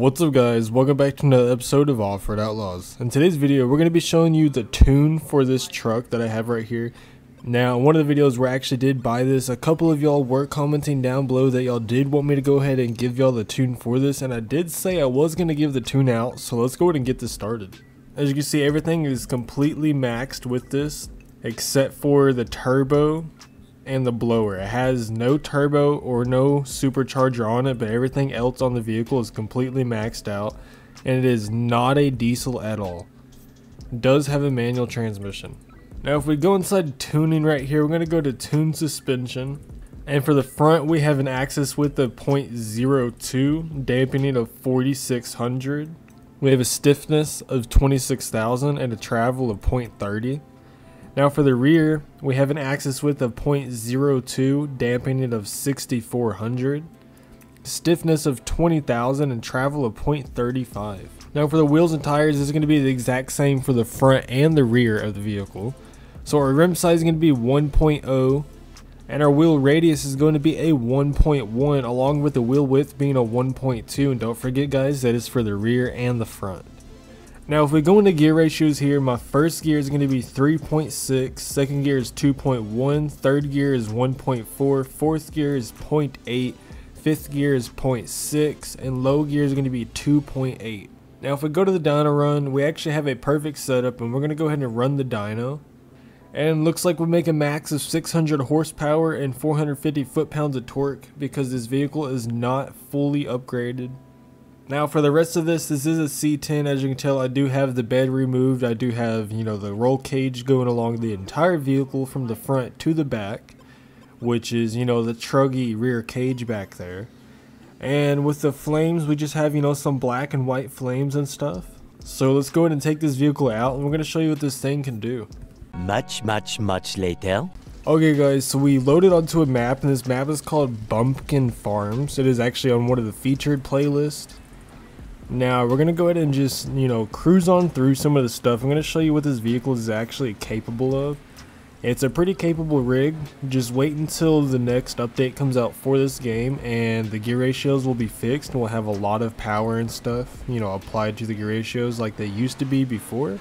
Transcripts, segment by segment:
What's up guys, welcome back to another episode of Offroad Outlaws. In today's video we're going to be showing you the tune for this truck that I have right here. Now in one of the videos where I actually did buy this, a couple of y'all were commenting down below that y'all did want me to go ahead and give y'all the tune for this, and I did say I was going to give the tune out, so let's go ahead and get this started. As you can see, everything is completely maxed with this except for the turbo and the blower. It has no turbo or no supercharger on it, but everything else on the vehicle is completely maxed out, and it is not a diesel at all. It does have a manual transmission. Now if we go inside tuning right here, we're going to go to tune suspension, and for the front we have an axis width of 0.02, dampening of 4600. We have a stiffness of 26,000 and a travel of 0.30. Now for the rear, we have an axis width of 0.02, dampening of 6,400, stiffness of 20,000, and travel of 0.35. Now for the wheels and tires, this is going to be the exact same for the front and the rear of the vehicle. So our rim size is going to be 1.0, and our wheel radius is going to be a 1.1, along with the wheel width being a 1.2. And don't forget guys, that is for the rear and the front. Now if we go into gear ratios here, my first gear is going to be 3.6, second gear is 2.1, third gear is 1.4, fourth gear is 0.8, fifth gear is 0.6, and low gear is going to be 2.8. Now if we go to the dyno run, we actually have a perfect setup, and we're going to go ahead and run the dyno. And looks like we'll make a max of 600 horsepower and 450 foot-pounds of torque because this vehicle is not fully upgraded. Now for the rest of this is a C10. As you can tell, I do have the bed removed. I do have, the roll cage going along the entire vehicle from the front to the back, which is, the truggy rear cage back there. And with the flames, we just have, some black and white flames and stuff. So let's go ahead and take this vehicle out, and we're going to show you what this thing can do. Much later. Okay guys, so we loaded onto a map, and this map is called Bumpkin Farms. It is actually on one of the featured playlists. Now we're going to go ahead and just, cruise on through some of the stuff. I'm going to show you what this vehicle is actually capable of. It's a pretty capable rig. Just wait until the next update comes out for this game, and the gear ratios will be fixed, and we'll have a lot of power and stuff, applied to the gear ratios like they used to be before.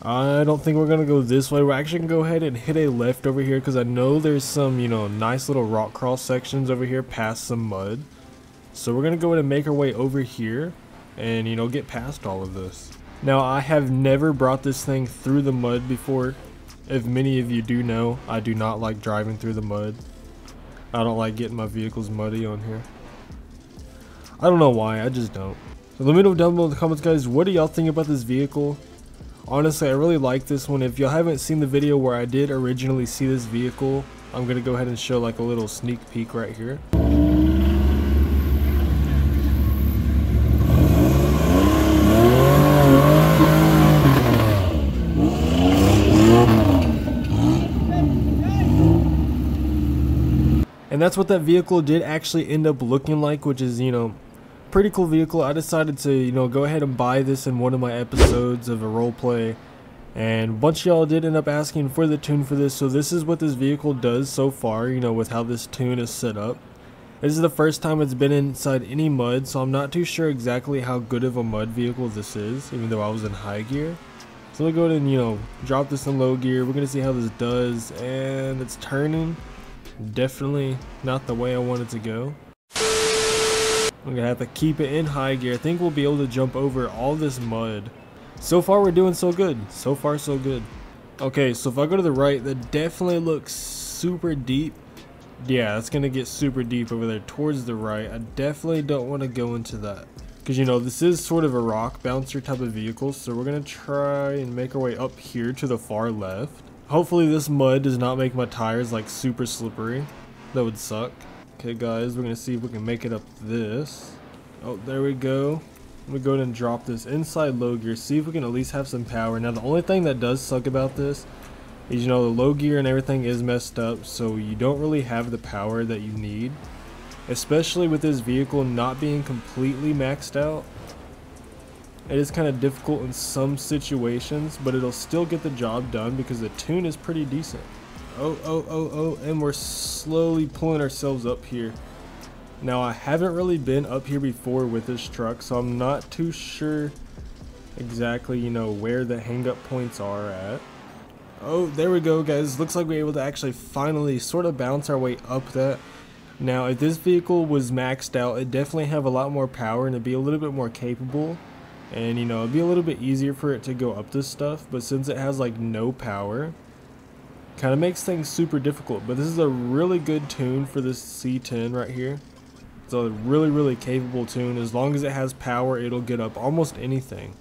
I don't think we're going to go this way. We're actually going to go ahead and hit a left over here because I know there's some, nice little rock crawl sections over here past some mud. So we're going to go ahead and make our way over here and, get past all of this. Now, I have never brought this thing through the mud before. If many of you do know, I do not like driving through the mud. I don't like getting my vehicles muddy on here. I don't know why, I just don't. So let me know down below in the comments, guys, what do y'all think about this vehicle? Honestly, I really like this one. If y'all haven't seen the video where I did originally see this vehicle, I'm going to go ahead and show like a little sneak peek right here. And that's what that vehicle did actually end up looking like, which is, pretty cool vehicle. I decided to, go ahead and buy this in one of my episodes of a roleplay, and a bunch of y'all did end up asking for the tune for this. So this is what this vehicle does so far, with how this tune is set up. This is the first time it's been inside any mud, so I'm not too sure exactly how good of a mud vehicle this is, even though I was in high gear. So we'll go ahead and, drop this in low gear. We're going to see how this does, and it's turning. Definitely not the way I want it to go. I'm gonna have to keep it in high gear. I think we'll be able to jump over all this mud. So far we're doing so good. So far so good. Okay, so if I go to the right, that definitely looks super deep. Yeah, it's gonna get super deep over there towards the right. I definitely don't want to go into that, because this is sort of a rock bouncer type of vehicle. So we're gonna try and make our way up here to the far left. Hopefully this mud does not make my tires like super slippery. That would suck. Okay guys, we're gonna see if we can make it up this. Oh, there we go. We go ahead and drop this inside low gear, see if we can at least have some power. Now the only thing that does suck about this is, the low gear and everything is messed up, so you don't really have the power that you need, especially with this vehicle not being completely maxed out. It is kind of difficult in some situations, but it'll still get the job done because the tune is pretty decent. And we're slowly pulling ourselves up here. Now I haven't really been up here before with this truck, so I'm not too sure exactly, you know, where the hang up points are at. Oh, there we go, guys. Looks like we're able to actually finally sort of bounce our way up that. Now, if this vehicle was maxed out, it'd definitely have a lot more power and it'd be a little bit more capable. And, you know, it'd be a little bit easier for it to go up this stuff. But since it has, like, no power, kind of makes things super difficult. But this is a really good tune for this C10 right here. It's a really, really capable tune. As long as it has power, it'll get up almost anything.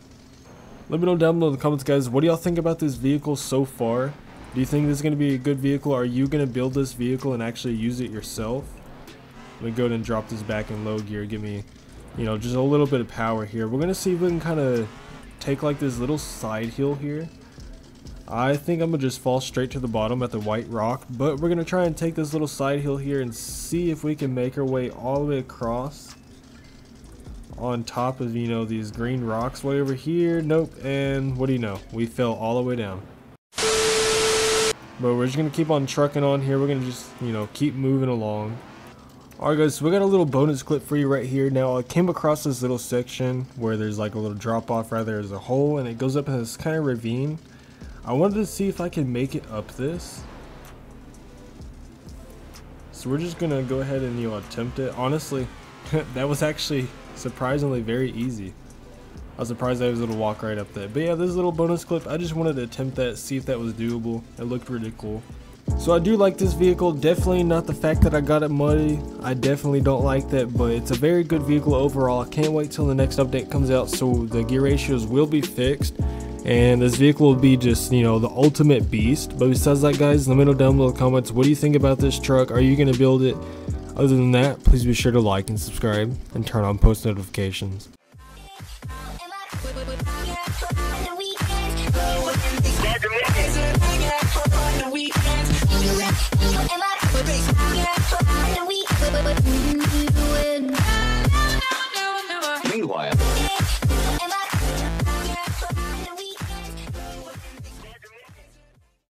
Let me know down below in the comments, guys. What do y'all think about this vehicle so far? Do you think this is going to be a good vehicle? Are you going to build this vehicle and actually use it yourself? Let me go ahead and drop this back in low gear. Give me, you know, just a little bit of power here. We're going to see if we can kind of take like this little side hill here. I think I'm going to just fall straight to the bottom at the white rock. But we're going to try and take this little side hill here and see if we can make our way all the way across on top of, you know, these green rocks way over here. Nope. And what do you know? We fell all the way down. But we're just going to keep on trucking on here. We're going to just, you know, keep moving along. Alright guys, so we got a little bonus clip for you right here. Now I came across this little section where there's like a little drop off, rather there's a hole and it goes up in this kind of ravine. I wanted to see if I can make it up this. So we're just gonna go ahead and, you know, attempt it. Honestly, that was actually surprisingly very easy. I was surprised I was able to walk right up there. But yeah, this little bonus clip, I just wanted to attempt that, see if that was doable. It looked pretty cool. So I do like this vehicle. Definitely not the fact that I got it muddy. I definitely don't like that, but it's a very good vehicle overall. I can't wait till the next update comes out so the gear ratios will be fixed and this vehicle will be just, you know, the ultimate beast. But besides that, guys, let me know down below in the comments, what do you think about this truck? Are you going to build it? Other than that, please be sure to like and subscribe and turn on post notifications.